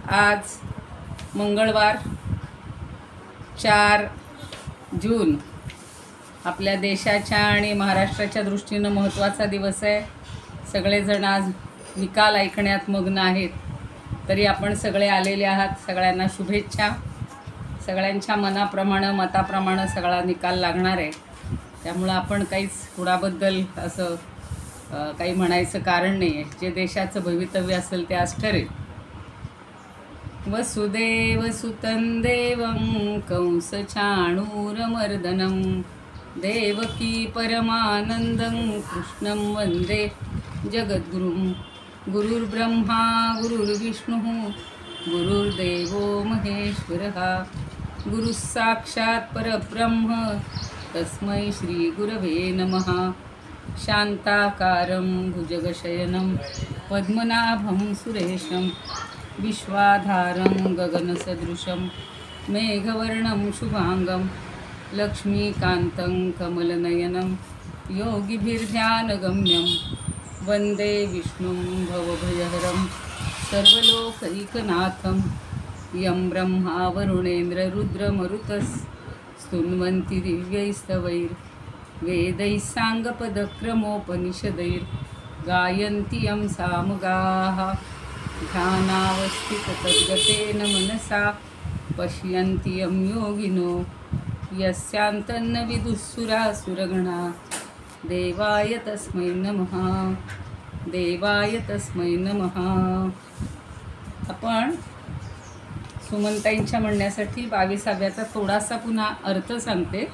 आज मंगळवार 4 जून आपल्या देशाच्या आणि महाराष्ट्राच्या दृष्टीनं महत्त्वाचा दिवस आहे. सगळेजण आज निकाल ऐकण्यात मग्न आहेत. तरी आपण सगळे आलेले आहात. सगळ्यांना शुभेच्छा. सगळ्यांच्या मताप्रमाणे सगळा निकाल लागणार आहे. त्यामुळं आपण काहीच कुणाबद्दल असं काही म्हणायचं कारण नाही आहे. जे देशाचं भवितव्य असेल ते आज ठरेल. वसुदेव सुतं देवं कंसचाणूरमर्दनं देवकी परमानंदं कृष्णं वंदे जगद्गुरुं. गुरुर्ब्रह्मा गुरुर्विष्णुः गुरुर्देवो महेश्वरः गुरुः साक्षात् परब्रह्म तस्मै श्री गुरवे नमः. शांताकारं भुजगशयनं पद्मनाभं सुरेशं विश्वाधारं गगनसदृशं मेघवर्णं शुभांगं लक्ष्मीकान्तं कमलनयनं योगिभिर्ध्यानगम्यं वन्दे विष्णुं भवभयहरं सर्वलोकैकनाथं. यं ब्रह्मा वरुणेन्द्र रुद्रमरुतस्तुन्वन्ति दिव्यैस्तवैर्वेदैः साङ्गपदक्रमोपनिषदैर्गायन्ति यं सामगाः. ध्यानावस्थिततद्गतेन मनसा पश्यन्ति यं योगिनो यस्यान्तन्न विदुःसुरासुरगणा. देवाय तस्मै नमः. देवाय तस्मै नमः. आपण सुमनताईंच्या म्हणण्यासाठी 22व्याचा थोडासा पुन्हा अर्थ सांगते,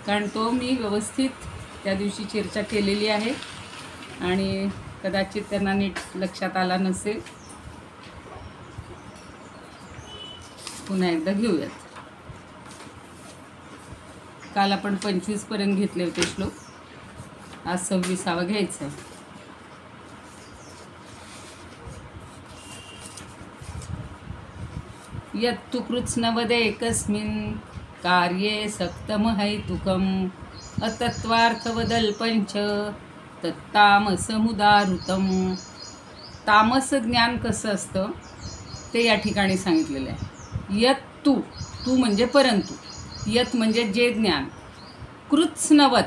कारण तो मी व्यवस्थित त्या दिवशी चर्चा केलेली आहे आणि कदाचित त्यांना नीट लक्षात आला नसेल. पुन्हा एकदा घेऊयात. काल आपण 25पर्यंत घेतले होते श्लोक. आज 26वा घ्यायचा आहे. यत्तु कृत्स्नवदेकस्मिन् कार्ये सक्तमहैतुकम् अतत्वार्थवदल्पञ्च तत्तामसमुदाहृतम्. तामस ज्ञान कसं असतं ते या ठिकाणी सांगितलेलं आहे. यत्तु, तू म्हणजे परंतु, यत म्हणजे जे ज्ञान, कृत्स्नवत,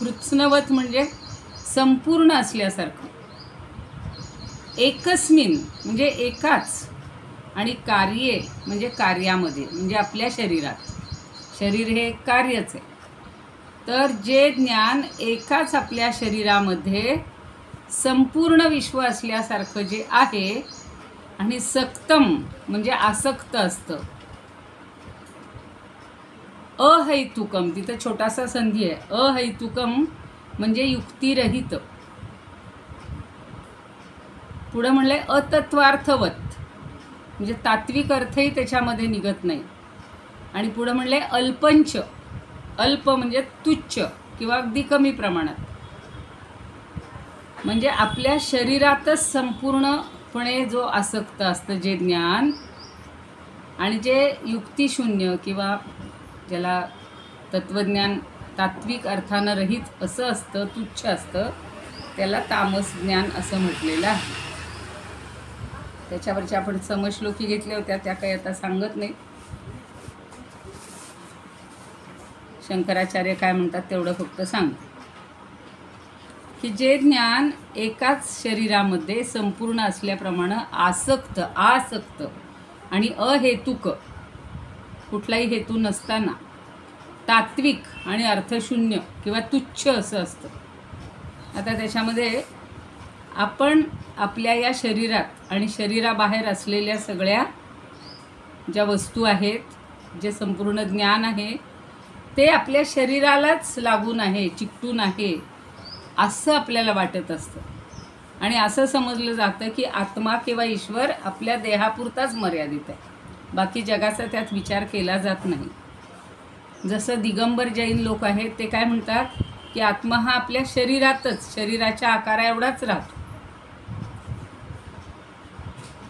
कृत्स्नवत म्हणजे संपूर्ण असल्यासारखं, एकस्मिन म्हणजे एकाच, आणि कार्ये म्हणजे कार्यामध्ये, म्हणजे आपल्या शरीरात. शरीर हे एक कार्यच आहे. तर जे ज्ञान एकाच आपल्या शरीरामध्ये संपूर्ण विश्व असल्यासारखं जे आहे, आणि सक्तम म्हणजे आसक्त असतं. अहैतुकम, तिथं छोटासा संधी आहे. अहैतुकम म्हणजे युक्तिरहित. पुढं म्हणलंय अतत्वार्थवत म्हणजे तात्विक अर्थही त्याच्यामध्ये निघत नाही. आणि पुढं म्हणलंय अल्पंच, अल्प म्हणजे तुच्छ किंवा अगदी कमी प्रमाणात, म्हणजे आपल्या शरीरातच संपूर्णपणे जो आसक्त असतं जे ज्ञान, आणि जे युक्तिशून्य किंवा ज्याला तत्त्वज्ञान तात्विक अर्थानं रहित असं असतं, तुच्छ असतं, त्याला तामस ज्ञान असं म्हटलेलं आहे. त्याच्यावरच्या आपण समश्लोकी घेतल्या होत्या, त्या काही आता सांगत नाही. शंकराचार्य काय म्हणतात तेवढं फक्त सांगते की जे ज्ञान एकाच शरीरामध्ये संपूर्ण असल्याप्रमाणे आसक्त आणि अहेतुक, कुठलाही हेतू नसताना, तात्विक आणि अर्थशून्य किंवा तुच्छ असं असतं. आता त्याच्यामध्ये आपण आपल्या या शरीरात आणि शरीराबाहेर असलेल्या सगळ्या ज्या वस्तू आहेत, जे संपूर्ण ज्ञान आहे, ते आपल्या शरीरालाच लागून आहे, चिकटून आहे, असं आपल्याला वाटत असतं. आणि असं समजलं जातं की आत्मा किंवा ईश्वर आपल्या देहापुरताच मर्यादित आहे, बाकी जगाचा त्यात विचार केला जात नाही. जसं दिगंबर जैन लोक आहेत, ते काय म्हणतात की आत्मा हा आपल्या शरीरातच, शरीराच्या आकारा एवढाच राहतो,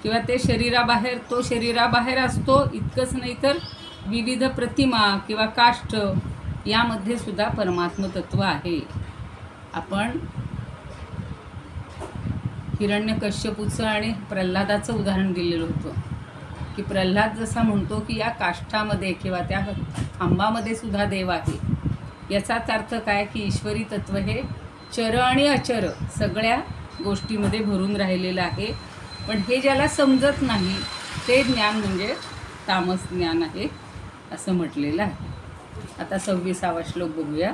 किंवा ते शरीराबाहेर, तो शरीराबाहेर असतो इतकंच नाही तर विविध प्रतिमा किंवा काष्ठ यामध्ये सुद्धा परमात्मतत्व आहे. आपण हिरण्यकश्यपूचं आणि प्रल्हादाचं उदाहरण दिलेलं होतं. की प्रल्हाद जसा म्हणतो की या काष्ठामध्ये किंवा त्या खांबामध्ये सुद्धा देव आहे, याचाच अर्थ काय की ईश्वरी तत्व हे चर आणि अचर सगळ्या गोष्टीमध्ये भरून राहिलेलं आहे. पण हे ज्याला समजत नाही ते ज्ञान म्हणजे तामस ज्ञान आहे असं म्हटलेलं आहे. आता 26वा श्लोक बघूया.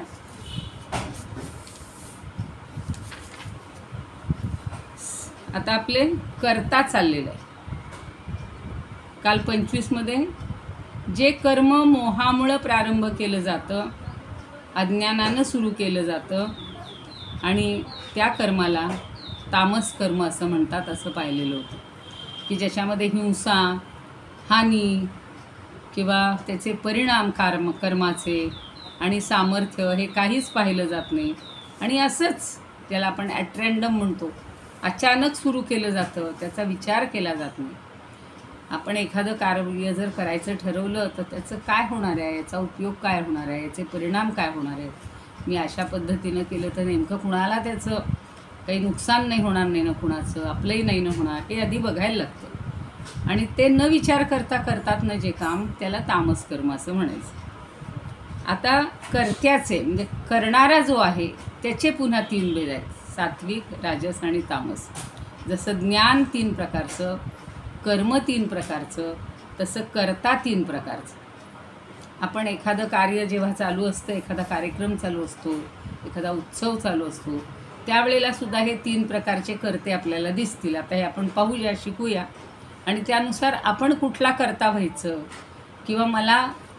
आता आपले करता चाललेलं आहे. काल 25मध्ये जे कर्म मोहामुळं प्रारंभ केलं जातं, अज्ञानानं सुरू केलं जातं आणि त्या कर्माला तामस कर्म असं म्हणतात असं पाहिलेलं होतं की ज्याच्यामध्ये हिंसा, हानी किंवा त्याचे परिणाम कर्माचे आणि सामर्थ्य हे काहीच पाहिलं जात नाही. आणि असंच त्याला आपण ॲट रँडम म्हणतो, अचानक सुरू केलं जातं, त्याचा विचार केला जात नाही. आपण एखादं कार्य जर करायचं ठरवलं तर त्याचं काय होणार आहे, याचा उपयोग काय होणार आहे, याचे परिणाम काय होणार आहेत, मी अशा पद्धतीनं केलं तर नेमकं कुणाला त्याचं काही नुकसान नाही होणार नाही ना, कुणाचं आपलंही नाही ना होणार, हे आधी बघायला लागतं. आणि ते न विचार करता करतात ना जे काम, त्याला तामस कर्म असं म्हणायचं. आता कर्त्याचे म्हणजे करणारा जो आहे त्याचे पुन्हा 3 भेद आहेत, सात्विक, राजस आणि तामस. जसं ज्ञान 3 प्रकारचं, कर्म 3 प्रकारचं, तसं कर्ता 3 प्रकारचं. आपण एखादं कार्य जेव्हा चालू असतं, एखादा कार्यक्रम चालू असतो, एखादा उत्सव चालू असतो, त्यावेळेला सुद्धा हे 3 प्रकारचे कर्ते आपल्याला दिसतील. आता हे आपण पाहूया, शिकूया आणि त्यानुसार आपण कुठला कर्ता व्हायचं किंवा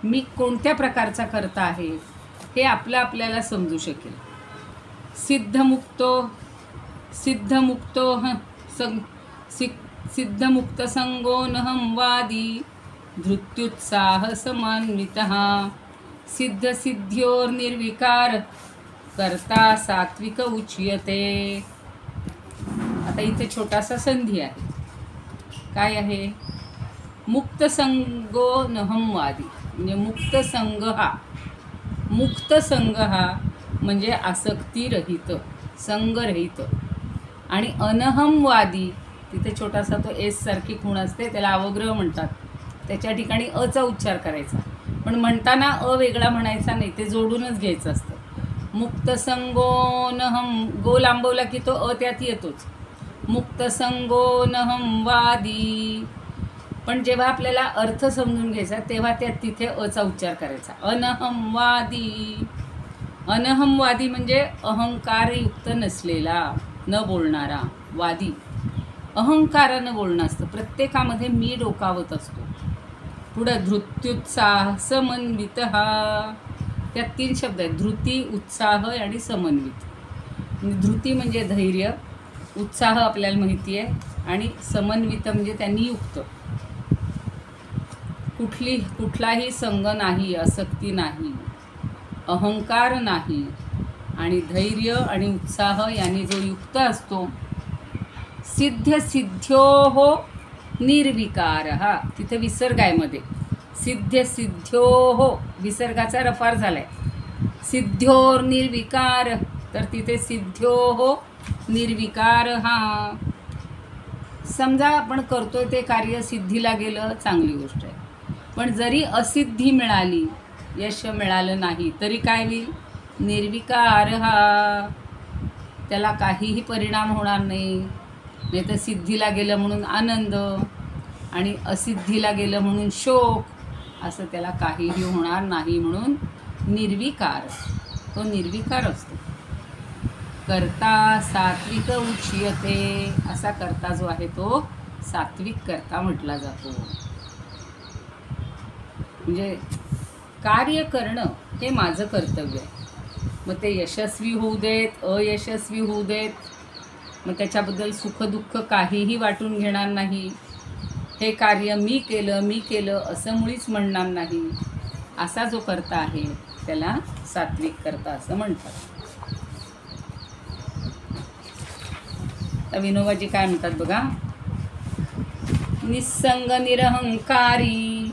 मी कोणत्या प्रकारचा कर्ता आहे हे आपल्याला समजू शकेल. सिद्धमुक्त संगो नहं वादी धृत्युत्साह समन्वितः सिद्ध सिद्ध्योर्निर्विकार कर्ता सात्विक उच्यते. आता इथे छोटासा संधी आहे. काय आहे? मुक्त संगो नहं वादी म्हणजे मुक्त संघ हा म्हणजे आसक्तीरहित, संगरहित. आणि अनहम वादी, तिथे छोटासा तो एस सारखी खूण असते, त्याला अवग्रह म्हणतात. त्याच्या ठिकाणी अचा उच्चार करायचा, पण म्हणताना अ वेगळा म्हणायचा नाही, ते जोडूनच घ्यायचं असतं. मुक्त संगो नहम, गो लांबवला की तो अ त्यात येतोच. मुक्त संगो नहम वादी. पण जेव्हा आपल्याला अर्थ समजून घ्यायचा तेव्हा तिथे अचा उच्चार करायचा. अनहमवादी. अनहमवादी म्हणजे अहंकारयुक्त नसलेला, न बोलणारा. वादी अहंकारानं बोलणं असतं, प्रत्येकामध्ये मी डोकावत असतो. पुढं धृत्युत्साह समन्वित, त्यात 3 शब्द आहेत, धृती, उत्साह आणि समन्वित. धृती म्हणजे धैर्य, उत्साह आपल्याला माहिती आहे, आणि समन्वित म्हणजे त्यांनी युक्त. कुठलाही संग नाही, आसक्ती नाही, अहंकार नाही, आणि धैर्य आणि उत्साह यांनी जो युक्त असतो. सिद्ध सिद्ध्योः निर्विकार, तिथे विसर्ग आहे मध्ये. सिद्ध सिद्ध्योः विसर्गाचा रफार झालाय. सिद्ध्योर निर्विकार, तर तिथे सिद्ध्योः निर्विकार. समजा आपण करतोय ते कार्य सिद्धीला गेलं, चांगली गोष्ट आहे. पण जरी असिद्धी मिळाली, यश मिळालं नाही, तरी काय होईल? निर्विकार. त्याला काहीही परिणाम होणार नाही. नाही तर सिद्धीला गेलं म्हणून आनंद आणि असिद्धीला गेलं म्हणून शोक, असं त्याला काहीही होणार नाही. म्हणून निर्विकार, तो निर्विकार असतो. कर्ता सात्विक उच्यते, असा कर्ता जो आहे तो सात्विक कर्ता म्हटला जातो. म्हणजे कार्य करणं हे माझं कर्तव्य आहे. मग ते यशस्वी होऊ देत, अयशस्वी होऊ देत, मग त्याच्याबद्दल सुखदुःख काहीही वाटून घेणार नाही. हे कार्य मी केलं असं मुळीच म्हणणार नाही. असा जो कर्ता आहे त्याला सात्विक कर्ता असं म्हणतात. तर विनोबाजी काय म्हणतात बघा. निस्संग निरहंकारी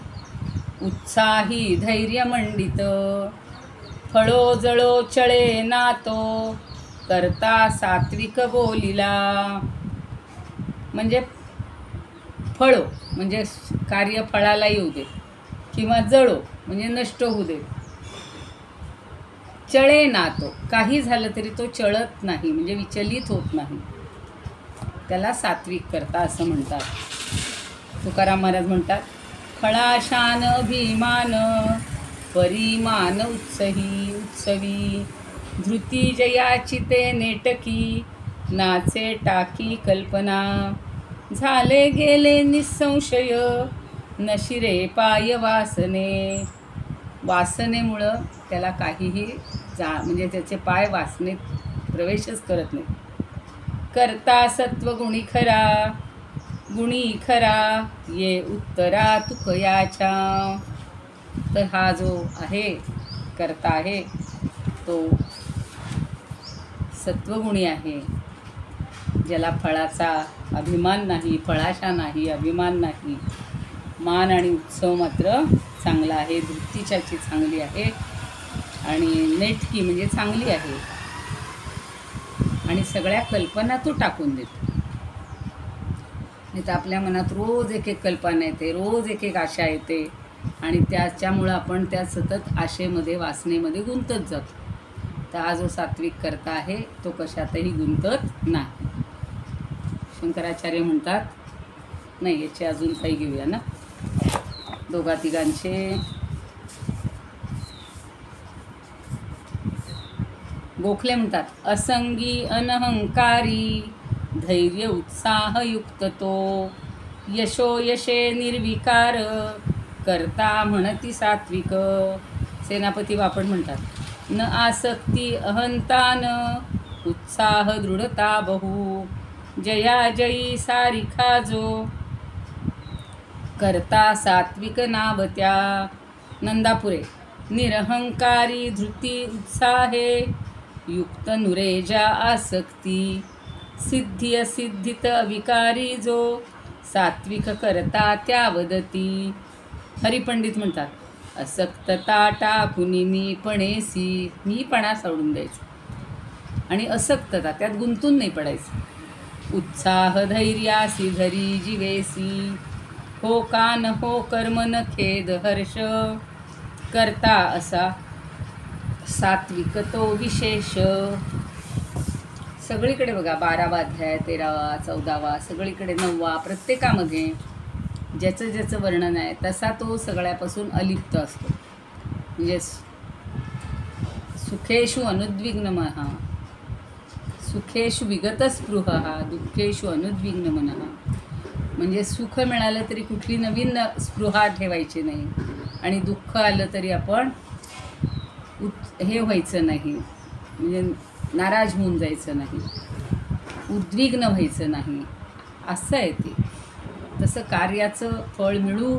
उत्साही धैर्यमंडित फळो जळो चळे नातो कर्ता सात्विक बोलिला. म्हणजे फळो म्हणजे कार्य फळाला येऊ दे, किंवा जळो म्हणजे नष्ट होऊ दे. चळे ना तो, काही झालं तरी तो चळत नाही म्हणजे विचलित होत नाही, त्याला सात्विक करता असं म्हणतात. तुकाराम महाराज म्हणतात, खळाशान अभिमान परिमान उत्सवी धृती जयाची ते नेटकी नाचे टाकी कल्पना झाले गेले निसंशय नशिरे पाय वासनेमुळं त्याला काहीही म्हणजे त्याचे पाय वासनेत प्रवेशच करत नाही. करता सत्वगुणी खरा ये उत्तरा तुकयाच्या. तर हा जो आहे करता आहे तो सत्वगुणी आहे, ज्याला फळाचा अभिमान नाही, फळाशा नाही, अभिमान नाही. मान आणि उत्सव मात्र चांगला आहे, धृतीच्याची चांगली आहे आणि नेटकी म्हणजे चांगली आहे, आणि सगळ्या कल्पना तो टाकून देतो. नाही तर आपल्या मनात रोज एक एक कल्पना येते, रोज एक एक आशा येते, आणि त्याच्यामुळं आपण त्या सतत आशेमध्ये वासनेमध्ये गुंतत जातो. तर हा जो सात्विक करता आहे तो कशातही गुंतत नाही. शंकराचार्य म्हणतात, नाही याचे अजून काही घेऊया ना, दोघा तिघांचे. गोखले म्हणतात, असंगी अनहंकारी धैर्य उत्साहयुक्त तो यशोयशे निर्विकार करता म्हणती सात्विक. सेनापती बापट म्हणतात, न आसक्ती अहंतान उत्साह दृढता बहु जया जयी सारिखा जो करता सात्विक नावत्या. नंदापुरे, निरहंकारी धृती उत्साहे युक्त नुरेजा आसक्ती सिद्धी असिद्धित अविकारी जो सात्विक करता त्या वदती. हरिपंडित म्हणतात, असक्तता टाकुनी मीपणा सोडून द्यायचं आणि असक्तता त्यात गुंतून नाही पडायचं. उत्साह धैर्यासी धरी जीवेसी हो का न हो कर्म न खेद हर्ष करता असा सात्विक तो विशेष. सगळीकडे बघा 12वा अध्याय, 13वा, 14वा, सगळीकडे 9वा, प्रत्येकामध्ये ज्याचं ज्याचं वर्णन आहे तसा तो सगळ्यापासून अलिप्त असतो. म्हणजे सुखेषु अनुद्विग्न मनः, सुखेषु विगत स्पृहः, दुःखेषु अनुद्विग्न मनः. म्हणजे सुख मिळालं तरी कुठली नवीन स्पृहा ठेवायची नाही, आणि दुःख आलं तरी आपण हे व्हायचं नाही, म्हणजे नाराज होऊन जायचं नाही, उद्विग्न व्हायचं नाही, असं आहे ते. तसं कार्याचं फळ मिळू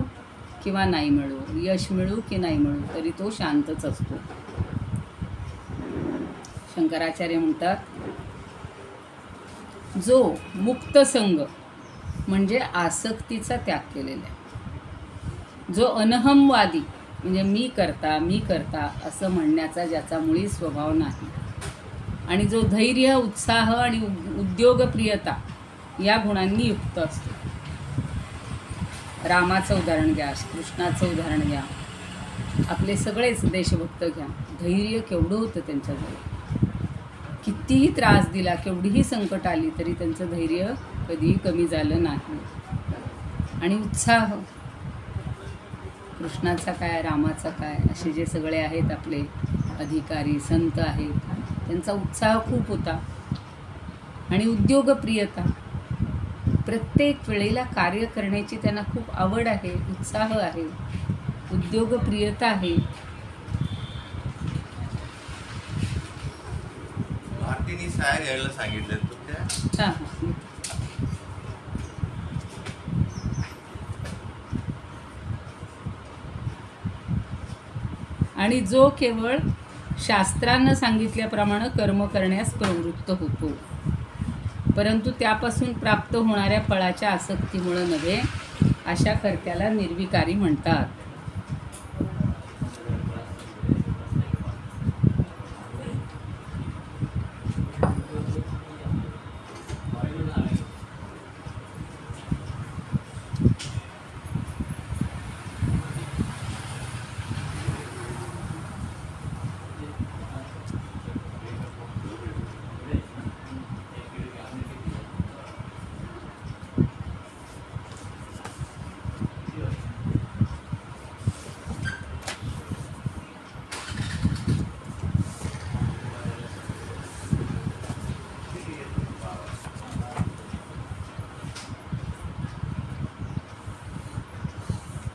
किंवा नाही मिळू, यश मिळू की नाही मिळू, तरी तो शांतच असतो. शंकराचार्य म्हणतात, जो मुक्त संग म्हणजे आसक्तीचा त्याग केलेला आहे, जो अनहमवादी म्हणजे मी करता असं म्हणण्याचा ज्याचा मुळी स्वभाव नाही, आणि जो धैर्य, उत्साह आणि उद्योगप्रियता या गुणांनी युक्त असतो. रामाचं उदाहरण घ्या, कृष्णाचं उदाहरण घ्या, आपले सगळेच देशभक्त घ्या. धैर्य केवढं होतं त्यांच्याजवळ, कितीही त्रास दिला, केवढीही संकट आली तरी त्यांचं धैर्य कधीही कमी झालं नाही. आणि उत्साह, कृष्णाचा काय, रामाचा काय, असे जे सगळे आहेत आपले अधिकारी संत आहेत, त्यांचा उत्साह खूप होता. आणि उद्योगप्रियता, प्रत्येक वेळेला कार्य करण्याची त्यांना खूप आवड आहे, उत्साह आहे, उद्योगप्रियता आहे. भारतीने साया घ्यायला सांगितलं. हां, आणि जो केवळ शास्त्रानं सांगितल्याप्रमाणे कर्म करण्यास प्रवृत्त होतो, परंतु त्यापासून प्राप्त होणाऱ्या फळाच्या आसक्तीमुळे नव्हे, अशा कर्त्याला निर्विकारी म्हणतात.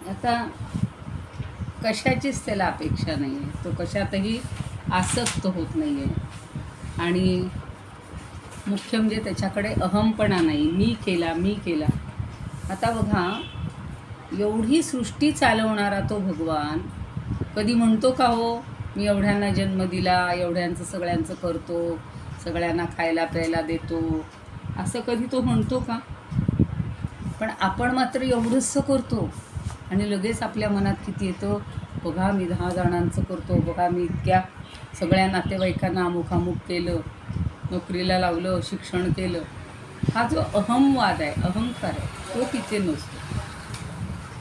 आता कशाचीच त्याला अपेक्षा नाही आहे, तो कशातही आसक्त होत नाही आहे. आणि मुख्य म्हणजे त्याच्याकडे अहमपणा नाही, मी केला. आता बघा, एवढी सृष्टी चालवणारा तो भगवान कधी म्हणतो का हो मी एवढ्यांना जन्म दिला, एवढ्यांचं सगळ्यांचं करतो, सगळ्यांना खायला प्यायला देतो, असं कधी तो म्हणतो का? पण आपण मात्र एवढंसं करतो आणि लगेच आपल्या मनात किती येतं, बघा मी 10 जणांचं करतो, बघा मी इतक्या सगळ्या नातेवाईकांना अमुक केलं, नोकरीला लावलं, शिक्षण केलं. हा जो अहमवाद आहे, अहंकार आहे, तो तिथे नसतो.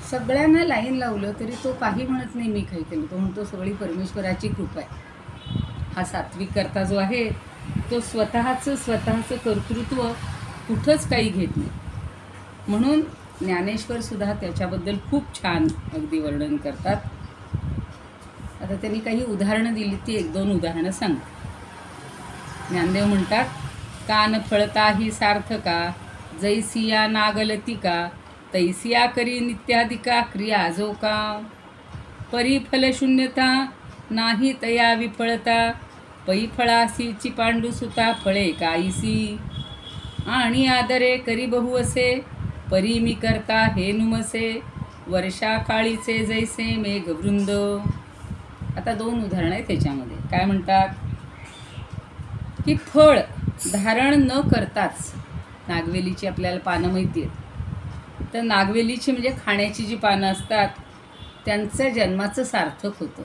सगळ्यांना लाईन लावलं तरी तो काही म्हणत नाही मी काही केलं, तो म्हणतो सगळी परमेश्वराची कृपा आहे. हा सात्विक करता जो आहे तो स्वतःचं कर्तृत्व कुठंच काही घेत नाही. म्हणून ज्ञानेश्वर सुद्धा त्याच्याबद्दल खूप छान अगदी वर्णन करतात. आता त्यांनी काही उदाहरणं दिली, ती 1-2 उदाहरणं सांगतात. ज्ञानदेव म्हणतात, कान फळता ही सार्थका, जैसिया नागलतिका, तैसिया करी नित्याधिका क्रिया जो का, परिफल शून्यता नाही तया विफळता, पै फळासीची पांडुसुता फळे काईसी, आणि आदरे करी बहु असे, परी मी करता हे नुमसे, वर्षा काळीचे जैसे मेघवृंद. आता 2 उदाहरणं आहेत त्याच्यामध्ये. काय म्हणतात की फळ धारण न करताच, नागवेलीची आपल्याला पानं माहिती आहेत, तर नागवेलीची म्हणजे खाण्याची जी पानं असतात त्यांचं जन्माचं सार्थक होतं.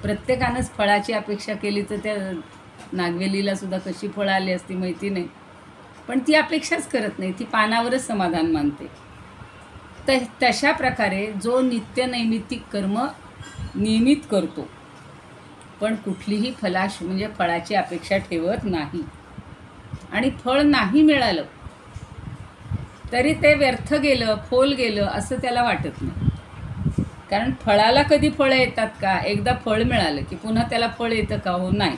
प्रत्येकानंच फळाची अपेक्षा केली तर त्या नागवेलीला सुद्धा कशी फळं आली असती माहिती नाही, पण ती अपेक्षाच करत नाही, ती पानावरच समाधान मानते. तर तशा प्रकारे जो नित्यनैमित्तिक कर्म नियमित करतो पण कुठलीही म्हणजे फळाची अपेक्षा ठेवत नाही, आणि फळ नाही मिळालं तरी ते व्यर्थ गेलं, फोल गेलं असं त्याला वाटत नाही. कारण फळाला कधी फळं येतात का? एकदा फळ मिळालं की पुन्हा त्याला फळ येतं का? हो नाही.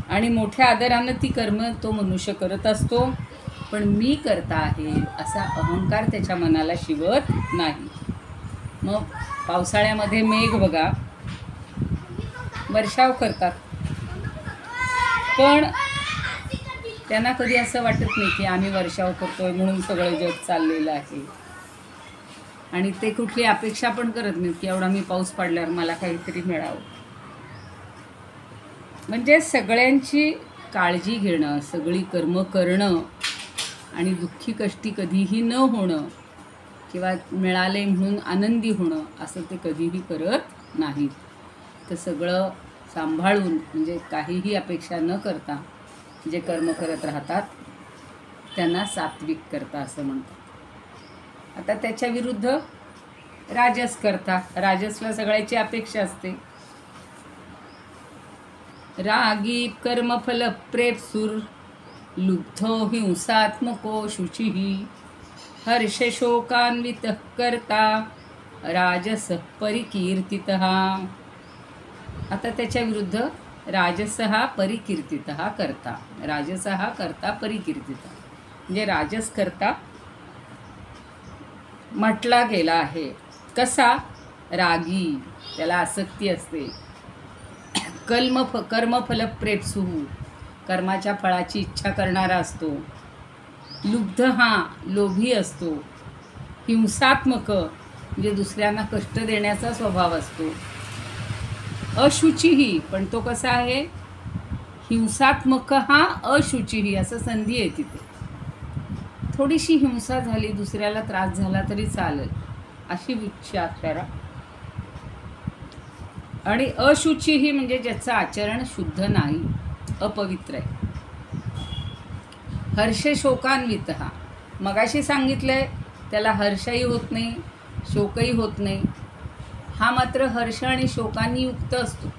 आणि मोठ्या आदरानं ती कर्म तो मनुष्य करत असतो, पण मी करता आहे असा अहंकार त्याच्या मनाला शिवत नाही. मग पावसाळ्यामध्ये मेघ बघा वर्षाव करतात, पण त्यांना कधी असं वाटत नाही की आम्ही वर्षाव करतोय म्हणून सगळं जग चाललेलं आहे. आणि ते कुठली अपेक्षा पण करत नाहीत की एवढा मी पाऊस पडल्यावर मला काहीतरी मिळावं. म्हणजे सगळ्यांची काळजी घेणं, सगळी कर्म करणं आणि दुःखी कष्टी कधीही न होणं किंवा मिळाले म्हणून आनंदी होणं असं ते कधीही करत नाहीत. तर सगळं सांभाळून म्हणजे काहीही अपेक्षा न करता जे कर्म करत राहतात त्यांना सात्विक करता असं म्हणतात. आता त्याच्या विरुद्ध राजस करता, राजसला सगळ्याची अपेक्षा असते. रागी कर्मफल प्रेपसुर, लुब्धो हिंसात्मको शुचिः, हर्ष शोकान्वितः कर्ता, राजस परिकीर्तितः. आता त्याच्या विरुद्ध राजस हा परिकीर्तितः करता, राजस हा करता परिकीर्तितः. म्हणजे राजस करता म्हटला गेला आहे. कसा? रागी, त्याला आसक्ती असते. कर्मफल प्रेप्सु, कर्माच्या फळाची इच्छा करणारा असतो. लुब्ध हा लोभी असतो. हिंसात्मक म्हणजे दुसऱ्यांना कष्ट देण्याचा स्वभाव असतो. अशुचीही, पण तो कसा आहे? हिंसात्मक हा अशुचीही असं संधी आहे तिथे. थोडीशी हिंसा झाली, दुसऱ्याला त्रास झाला तरी चालेल अशी इच्छा करा. आणि अशुचीही म्हणजे ज्याचं आचरण शुद्ध नाही, अपवित्र आहे. हर्ष शोकान्वित हा, मगाशी सांगितलंय त्याला हर्षही होत नाही, शोकही होत नाही. हा मात्र हर्ष आणि शोकांनी युक्त असतो.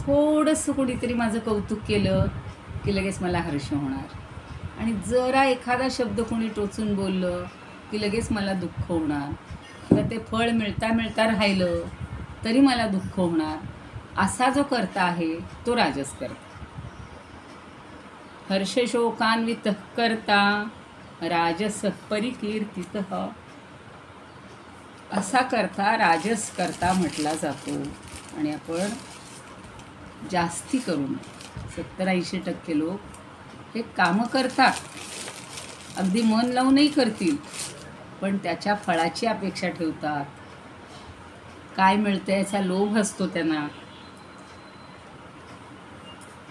थोडंसं कुणीतरी माझं कौतुक केलं की लगेच मला हर्ष होणार, आणि जरा एखादा शब्द कोणी टोचून बोललं की लगेच मला दुःख होणार, तर ते फळ मिळता राहिलं तरी मला दुःख होणार. असा जो करता आहे तो राजस करता. हर्ष शोकान्वितः कर्ता, राजस परिकीर्तितः. असा करता राजस करता म्हटला जातो. आणि आपण जास्ती करून 70-80% लोक हे कामं करतात, अगदी मन लावूनही करतील, पण त्याच्या फळाची अपेक्षा ठेवतात. काय मिळतं याचा लोभ असतो त्यांना.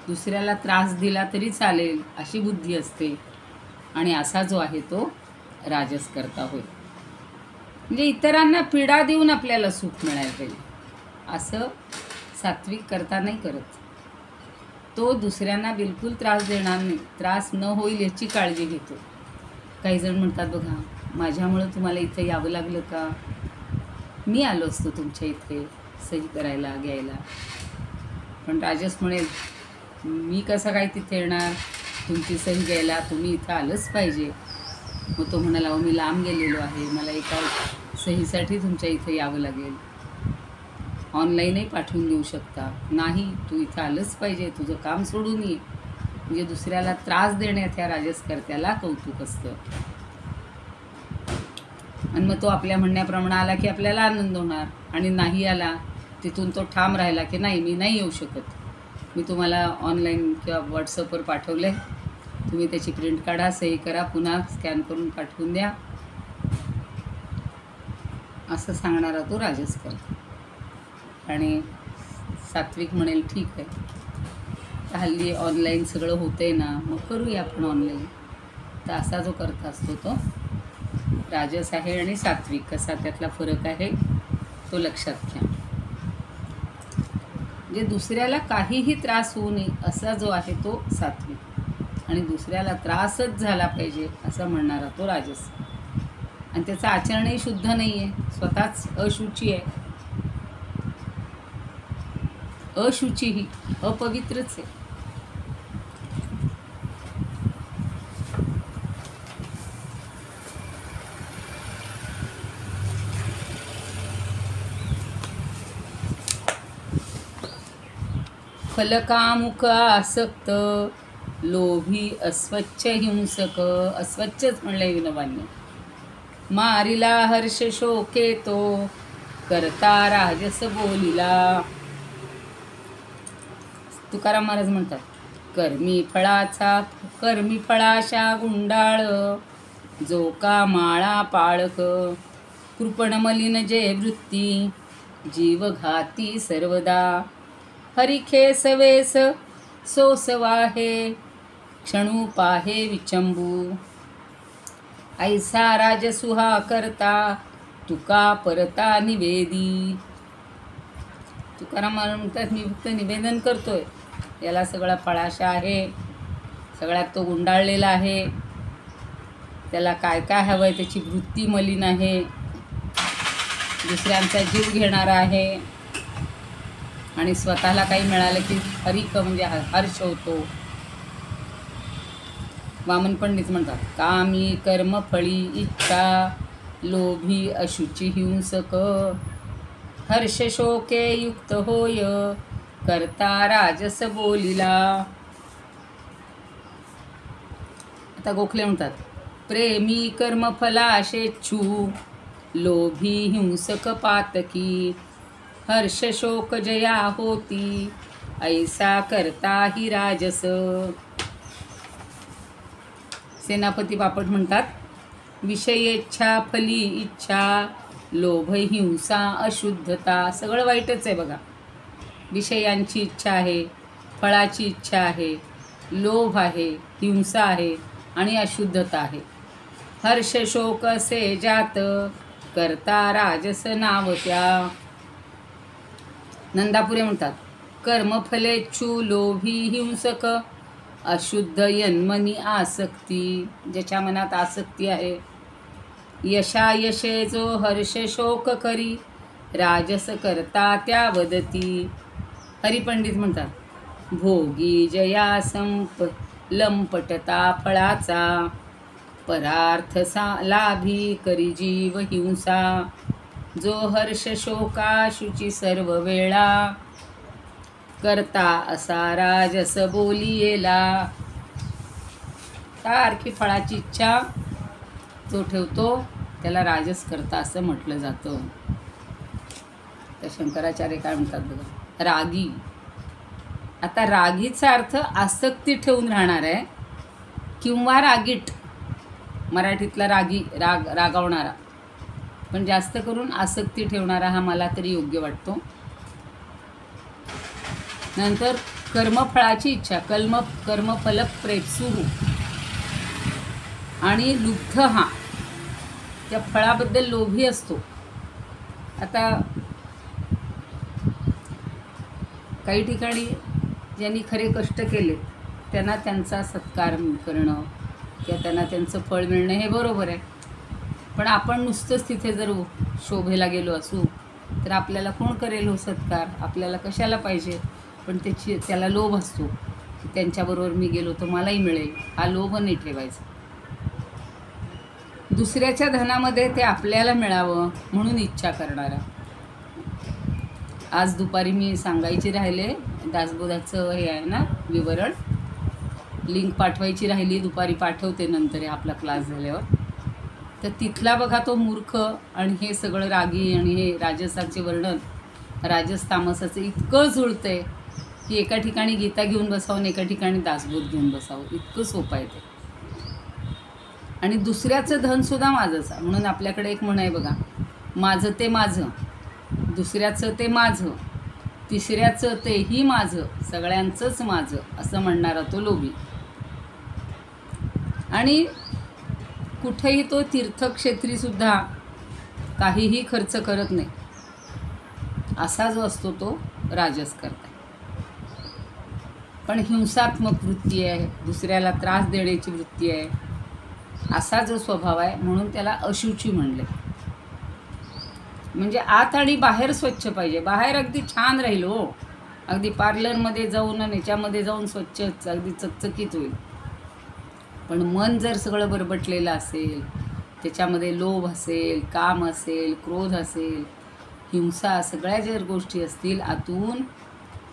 दुसऱ्याला त्रास दिला तरी चालेल अशी बुद्धी असते. आणि असा जो आहे तो राजस करता होय. म्हणजे इतरांना पीडा देऊन आपल्याला सुख मिळायला पाहिजे, असं सात्विक करता नाही करत. तो दुसऱ्यांना बिलकुल त्रास देणार नाही, त्रास न होईल याची काळजी घेतो. काही जण म्हणतात, बघा माझ्यामुळं तुम्हाला इथे यावं लागलं का, मी आलो असतो तुमच्या इथे सही करायला घ्यायला. पण राजस म्हणेल, मी कसं काय तिथे येणार, तुमची सही घ्यायला तुम्ही इथं आलंच पाहिजे. मग तो म्हणाला, मी लांब गेलेलो आहे, मला एका सहीसाठी तुमच्या इथे यावं लागेल, ऑनलाईनही पाठवून देऊ शकता. नाही, तू इथं आलंच पाहिजे, तुझं काम सोडून ये. म्हणजे दुसऱ्याला त्रास देण्यात या राजसकर्त्याला कौतुक असतं. आणि मग तो आपल्या म्हणण्याप्रमाणे आला की आपल्याला आनंद होणार, आणि नाही आला तिथून तो ठाम राहिला की नाही, मी नाही येऊ शकत, मी तुम्हाला ऑनलाईन किंवा व्हॉट्सअपवर पाठवलं आहे, तुम्ही त्याची प्रिंट काढा, सही करा, पुन्हा स्कॅन करून पाठवून द्या, असं सांगणारा तो राजस करतो. आणि सात्विक म्हणेल, ठीक आहे, हल्ली ऑनलाईन सगळं होतं आहे ना, मग करूया आपण ऑनलाईन. तर असा जो करता असतो तो राजस आहे. आणि सात्विक कसा त्यातला फरक आहे तो लक्षात घ्या. म्हणजे दुसऱ्याला काहीही त्रास होऊ नये असा जो आहे तो सात्विक, आणि दुसऱ्याला त्रासच झाला पाहिजे असं म्हणणारा तो राजस. आणि त्याचं आचरणही शुद्ध नाही आहे, स्वतःच अशुची आहे, अशुची ही अपवित्रच आहे. फलकामुख आसक्त, लोभी अस्वच्छ हिंसक. अस्वच्छच म्हणलंय विनोबांनी. मारिला हर्ष शोके तो, करता राजस बोलिला. तुकाराम महाराज म्हणतात, कर्मी फळाशा गुंडाळ, जो का माळा पाळक. कृपण मलिन जे वृत्ती, जीव घाती सर्वदा. हरिखे सवेस सोसवाहे, क्षणू पाहे विचंबू. ऐसा राजसुहा करता, तुका परता निवेदी. तुकाराम म्हणतात, मी फक्त निवेदन करतोय, याला सगळा फळाशा आहे, सगळ्यात तो गुंडाळलेला आहे, त्याला काय काय हवं आहे, त्याची वृत्ती मलिन आहे, दुसऱ्यांचा जीव घेणारा आहे, आणि स्वतःला काही मिळालं की हरिक म्हणजे हर्ष होतो. वामन पंडित म्हणतात, कामी कर्मफळी इच्छा, लोभी अशुची हिंसक. हर्ष शोके युक्त होय, करता राजस बोलिला. आता गोखले म्हणतात, प्रेमी कर्मफलाशेच्छू, लोभी हिंसक पातकी. हर्ष शोक जया होती, ऐसा करता ही राजस. सेनापती बापट म्हणतात, विषयेच्छा फली इच्छा, लोभ हिंसा अशुद्धता. सगळं वाईटच आहे बघा. विषयांची इच्छा आहे, फळाची इच्छा आहे, लोभ आहे, हिंसा आहे आणि अशुद्धता आहे. हर्ष शोक से जात, करता राजस नावत्या. नंदापुरे म्हणतात, कर्मफलेच्छू, लोभी हिंसक, अशुद्ध यन्मनी आसक्ती. ज्याच्या मनात आसक्ती आहे. यशायशे जो हर्ष शोक करी, राजस करता त्या वदती. हरिपंडित म्हणतात, भोगी जया लंपटता फळाचा, परार्थ लाभी करी जीव हिंसा. जो हर्ष शोकाशुची सर्व वेळा, करता असा राजस बोलियेला. सारखी फळाची इच्छा जो ठेवतो त्याला राजस करता असं म्हटलं जातं. तर शंकराचार्य काय म्हणतात बघा, रागी. आता रागीचा अर्थ आसक्ती ठेवून राहणार आहे किंवा रागीट, मराठीतला रागी, रागावणारा, पण जास्त करून आसक्ती ठेवणारा हा मला तरी योग्य वाटतो. नंतर कर्मफळाची इच्छा, कर्मफल प्रेप्सुरु, आणि लुब्ध हा त्या फळाबद्दल लोभी असतो. आता काही ठिकाणी ज्यांनी खरे कष्ट केले त्यांना त्यांचा सत्कार करणं किंवा त्यांना त्यांचं फळ मिळणं हे बरोबर आहे. पण आपण नुसतंच तिथे जर शोभेला गेलो असू तर आपल्याला कोण करेल हो सत्कार, आपल्याला कशाला पाहिजे. पण त्याला लोभ असतो की त्यांच्याबरोबर मी गेलो तर मलाही मिळेल, हा लोभ नाही ठेवायचा. दुसऱ्याच्या धनामध्ये ते आपल्याला मिळावं म्हणून इच्छा करणारा. आज दुपारी मी सांगायची राहिले, दासबोधाचं हे आहे ना विवरण, लिंक पाठवायची राहिली, दुपारी पाठवते नंतर आपला क्लास झाल्यावर. तर तिथला बघा तो मूर्ख आणि हे सगळं रागी आणि हे राजसाचे वर्णन, राजस तामसाचं इतकं जुळतंय की एका ठिकाणी गीता घेऊन बसावं आणि एका ठिकाणी दासबोध घेऊन बसावं, इतकं सोपं आहे ते. आणि दुसऱ्याचं धनसुद्धा माझंच, म्हणून आपल्याकडे एक म्हण आहे बघा, माझं ते माझं, दुसऱ्याचं ते माझं, तिसऱ्याचं तेही माझं, सगळ्यांचंच माझं, असं म्हणणारा तो लोभी. आणि कुठेही तो तीर्थक्षेत्रीसुद्धा काहीही खर्च करत नाही, असा जो असतो तो राजस करता. पण हिंसात्मक वृत्ती आहे, दुसऱ्याला त्रास देण्याची वृत्ती आहे, असा जो स्वभाव आहे, म्हणून त्याला अशुची म्हणले. म्हणजे आत आणि बाहेर स्वच्छ पाहिजे. बाहेर अगदी छान राहील हो, अगदी पार्लरमध्ये जाऊन आणि याच्यामध्ये जाऊन स्वच्छ अगदी चकचकीत होईल. पण मन जर सगळं बरबटलेलं असेल, त्याच्यामध्ये लोभ असेल, काम असेल, क्रोध असेल, हिंसा, सगळ्या जर गोष्टी असतील आतून,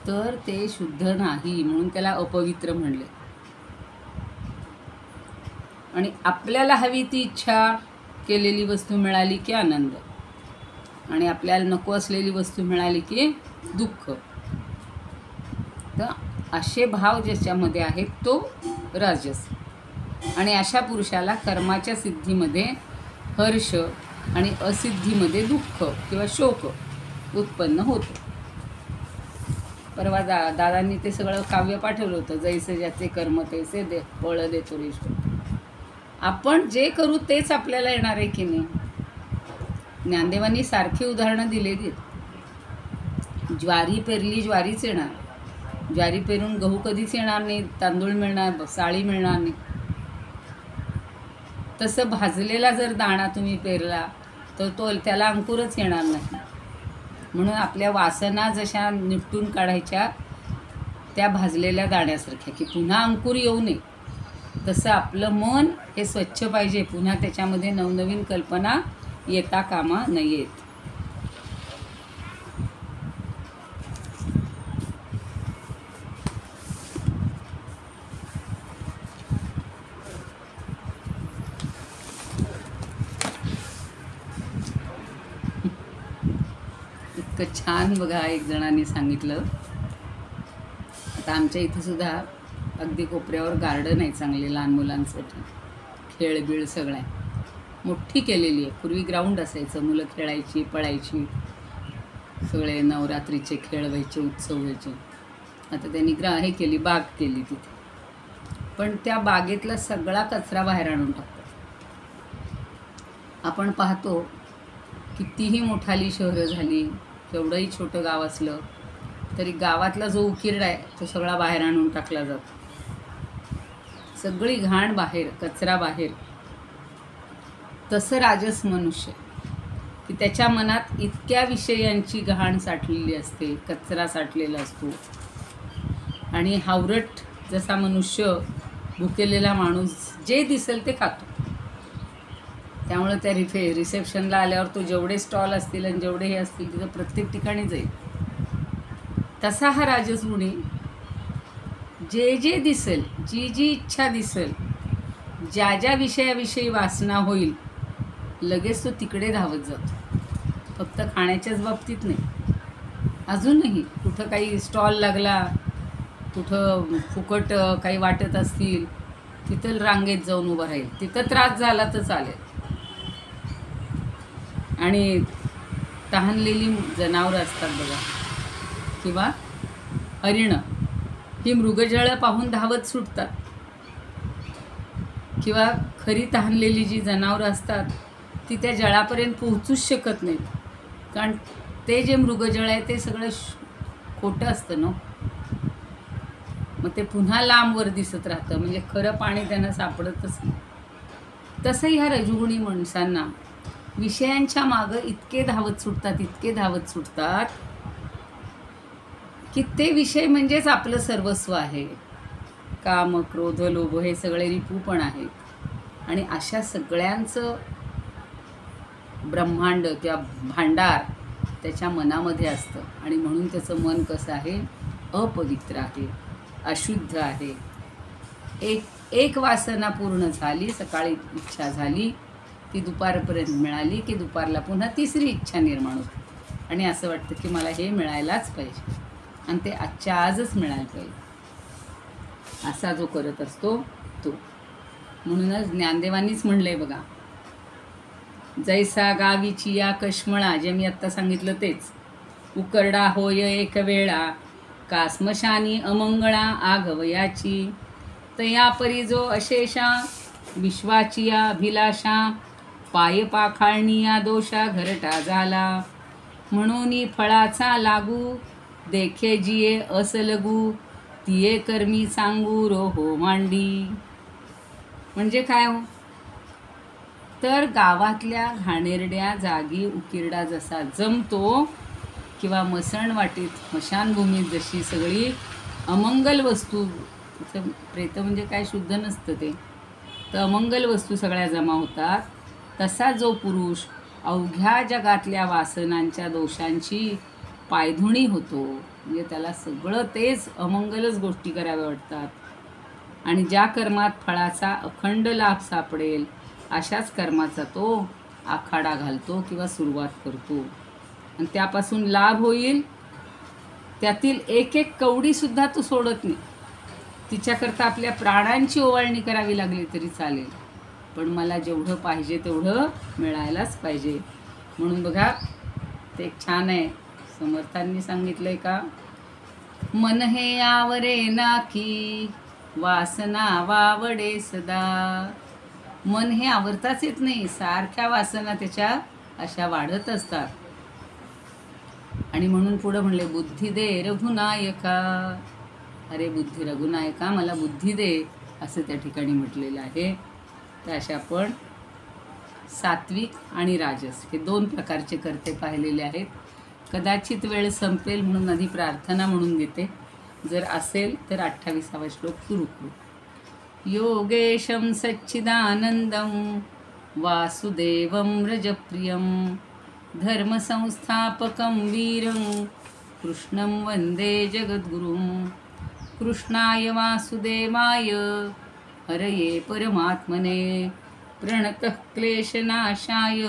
तर ते शुद्ध नाही, म्हणून त्याला अपवित्र म्हणले. आणि आपल्याला हवी ती इच्छा केलेली वस्तू मिळाली की आनंद, आणि आपल्याला नको असलेली वस्तू मिळाली की दुःख. तर असे भाव ज्याच्यामध्ये आहेत तो राजस. आणि अशा पुरुषाला कर्माच्या सिद्धीमध्ये हर्ष आणि असिद्धीमध्ये दुःख किंवा शोक उत्पन्न होतो. परवा दादांनी ते सगळं काव्य पाठवलं होतं, जैसे ज्याचे कर्म तैसे दे फळ देतो रेष्ट. आपण जे करू तेच आपल्याला येणार आहे की नाही. ज्ञानदेवांनी सारखी उदाहरणं दिलेली. ज्वारी पेरली ज्वारीच येणार, ज्वारी पेरून गहू कधीच येणार नाही, तांदूळ मिळणार, साळी मिळणार नाही. तसं भाजलेला जर दाणा तुम्ही पेरला तर त्याला अंकुरच येणार नाही. म्हणून आपल्या वासना जशा निपटून काढायच्या त्या भाजलेल्या दाण्यासारख्या, की पुन्हा अंकुर येऊ नये, तसं आपलं मन हे स्वच्छ पाहिजे, पुन्हा त्याच्यामध्ये नवनवीन कल्पना येता कामा नयेत. इतकं छान बघा एक जणांनी सांगितलं. आता आमच्या इथं सुद्धा अगदी कोपऱ्यावर गार्डन आहे चांगले लहान मुलांसाठी, खेळबिळ सगळं आहे, मोठी केलेली आहे. पूर्वी ग्राउंड असायचं, मुलं खेळायची, पळायची, सगळे नवरात्रीचे खेळ व्हायचे, उत्सव व्हायचे. आता त्यांनी हे केली, बाग केली तिथे. पण त्या बागेतला सगळा कचरा बाहेर आणून टाकतात. आपण पाहतो कितीही मोठाली शहरं झाली, केवढंही छोटं गाव असलं तरी गावातला जो उकिरडा आहे तो सगळा बाहेर आणून टाकला जातो. सगळी घाण बाहेर, कचरा बाहेर. तसं राजस मनुष्य की त्याच्या मनात इतक्या विषयांची घाण साठलेली असते, कचरा साठलेला असतो. आणि हावरट जसा मनुष्य, भुकेलेला माणूस जे दिसेल ते खातो. त्यामुळे त्या रिसेप्शनला आल्यावर तो जेवढे स्टॉल असतील आणि जेवढे हे असतील तिथं प्रत्येक ठिकाणी जाईल. तसा हा राजसगुणी जे जे दिसेल, जी जी इच्छा दिसेल, ज्या ज्या विषयाविषयी वासना होईल लगेच तो तिकडे धावत जातो. फक्त खाण्याच्याच बाबतीत नाही, अजूनही कुठं काही स्टॉल लागला, कुठं फुकट काही वाटत असतील, तिथं रांगेत जाऊन उभं राहील. तिथं त्रास झाला तर चालेल. आणि तहानलेली जनावरं असतात बघा, किंवा हरिणं, ही मृगजळं पाहून धावत सुटतात. किंवा खरी तहानलेली जी जनावरं असतात ती त्या जळापर्यंत पोहोचूच शकत नाहीत, कारण ते जे मृगजळ आहे ते सगळं खोटं असतं ना. मग ते पुन्हा लांबवर दिसत राहतं, म्हणजे खरं पाणी त्यांना सापडतच नाही. तसं ह्या रजोगुणी माणसांना विषयांच्या मागं इतके धावत सुटतात की ते विषय म्हणजेच आपलं सर्वस्व आहे. काम, क्रोध, लोभ हे सगळे रिपू पण आहेत. आणि अशा सगळ्यांचं ब्रह्मांड किंवा भांडार त्याच्या मनामध्ये असतं. आणि म्हणून त्याचं मन कसं आहे, अपवित्र आहे, अशुद्ध आहे. एक वासना पूर्ण झाली, सकाळी इच्छा झाली, ती दुपारपर्यंत मिळाली की दुपारला पुन्हा तिसरी इच्छा निर्माण होते. आणि असं वाटतं की मला हे मिळायलाच पाहिजे, आणि ते आजच्या आजच मिळायला पाहिजे. असा जो करत असतो तो. म्हणूनच ज्ञानदेवांनीच म्हणलंय बघा, जैसा गावीची या कश्मळा, जे मी आत्ता सांगितलं तेच. उकरडा होय एक वेळा, कास्मशानी अमंगळा आघवयाची. तया परी जो अशेषा, विश्वाची या अभिलाषा, पाय पाखाळणी या दोषा घरटा झाला. म्हणून फळाचा लागू, देखे जिये असलगू, तिये कर्मी सांगू रोहो मांडी. म्हणजे काय हो, तर गावातल्या घाणेरड्या जागी उकिरडा जसा जमतो, किंवा मसणवाटीत स्मशानभूमीत जशी सगळी अमंगल वस्तू, प्रेत म्हणजे काय शुद्ध नसतं ते, तर अमंगल वस्तू सगळ्या जमा होतात, तसा जो पुरुष अवघ्या जगातल्या वासनांच्या दोषांची पायधुणी होतो. म्हणजे त्याला सगळं तेच अमंगलच गोष्टी कराव्या वाटतात. आणि ज्या कर्मात फळाचा अखंड लाभ सापडेल अशाच कर्माचा तो आखाडा घालतो किंवा सुरुवात करतो. आणि त्यापासून लाभ होईल त्यातील एक एक कवडीसुद्धा तो सोडत नाही. तिच्याकरता आपल्या प्राणांची ओवाळणी करावी लागली तरी चालेल, पण मला जेवढं पाहिजे तेवढं मिळायलाच पाहिजे. म्हणून बघा, ते एक छान आहे, समर्थांनी सांगितलं आहे का, मन हे आवरे नाकी, वासना वावडे सदा. मन हे आवरताच येत नाही, सारख्या वासना त्याच्या अशा वाढत असतात. आणि म्हणून पुढं म्हणले, बुद्धी दे रघुनायका. अरे बुद्धी रघुनायका, मला बुद्धी दे, असं त्या ठिकाणी म्हटलेलं आहे. तर अशा आपण सात्विक आणि राजस हे दोन प्रकारचे कर्ते पाहिलेले आहेत. कदाचित वेळ संपेल म्हणून आधी प्रार्थना म्हणून घेते. जर असेल तर 28वा श्लोक सुरू करू. योगेशं सच्चिदानंदं वासुदेवं रजप्रियं धर्मसंस्थापकं वीरं कृष्णं वन्दे जगद्गुरुं. कृष्णाय वासुदेवाय हरये परमात्मने प्रणतः क्लेशनाशाय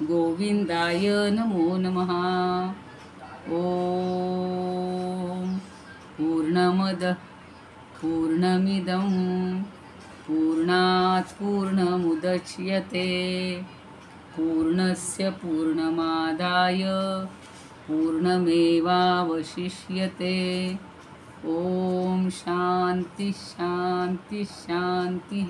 गोविंदाय नमो नमः. ओम पूर्णमदः पूर्णमिदं पूर्णात् पूर्णमुदच्यते पूर्णस्य पूर्णमादाय पूर्णमेवावशिष्यते. ओम शांती शांती शांती.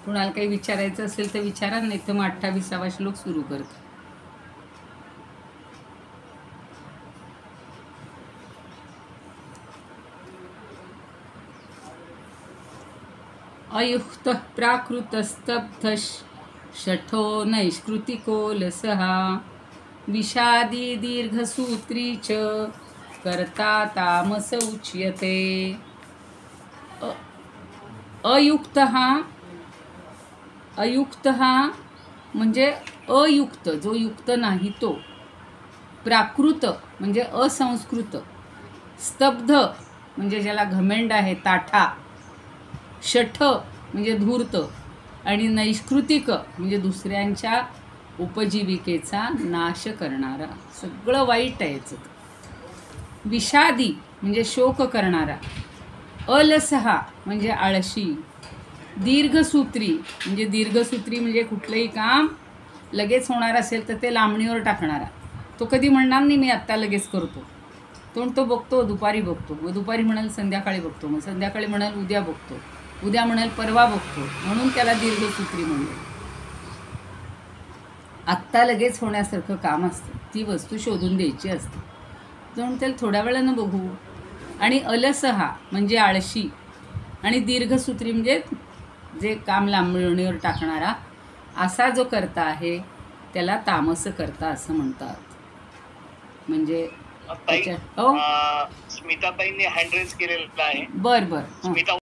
कुणाला काही विचारायचं असेल तर विचारा, नाही तर मग 28वा श्लोक सुरू करतो. अयुक्तः प्राकृतस्तब्धः शठो नैष्कृतिको लसहा विषादी दीर्घसूत्री च कर्ता तामस उच्यते. अयुक्त हा म्हणजे अयुक्त, जो युक्त नाही तो. प्राकृत म्हणजे असंस्कृत. स्तब्ध म्हणजे ज्याला घमेंड आहे, ताठा. शठ म्हणजे धूर्त. आणि नैष्कृतिक म्हणजे दुसऱ्यांच्या उपजीविकेचा नाश करणारा, सगळं वाईट आहे याचं. विषादी म्हणजे शोक करणारा. अलसहा म्हणजे आळशी. दीर्घसूत्री म्हणजे कुठलंही काम लगेच होणार असेल तर ते लांबणीवर टाकणारा. तो कधी म्हणणार नाही मी आत्ता लगेच करतो, तो बघतो, दुपारी बघतो, व दुपारी म्हणाल संध्याकाळी बघतो, मग संध्याकाळी म्हणाल उद्या बघतो, उद्या म्हणाल परवा बघतो, म्हणून त्याला दीर्घसूत्री म्हणतो. आत्ता लगेच होण्यासारखं काम असतं, ती वस्तू शोधून द्यायची असते, म्हणून त्याला थोड्या वेळानं बघू. आणि अलसहा म्हणजे आळशी. आणि दीर्घसूत्री म्हणजे जे काम लांबणीवर टाकणारा, असा जो करता आहे त्याला तामस करता असं म्हणतात. म्हणजे ताई, हो स्मिताताईंनी हँड रेज केलेला आहे. बरं. स्मिता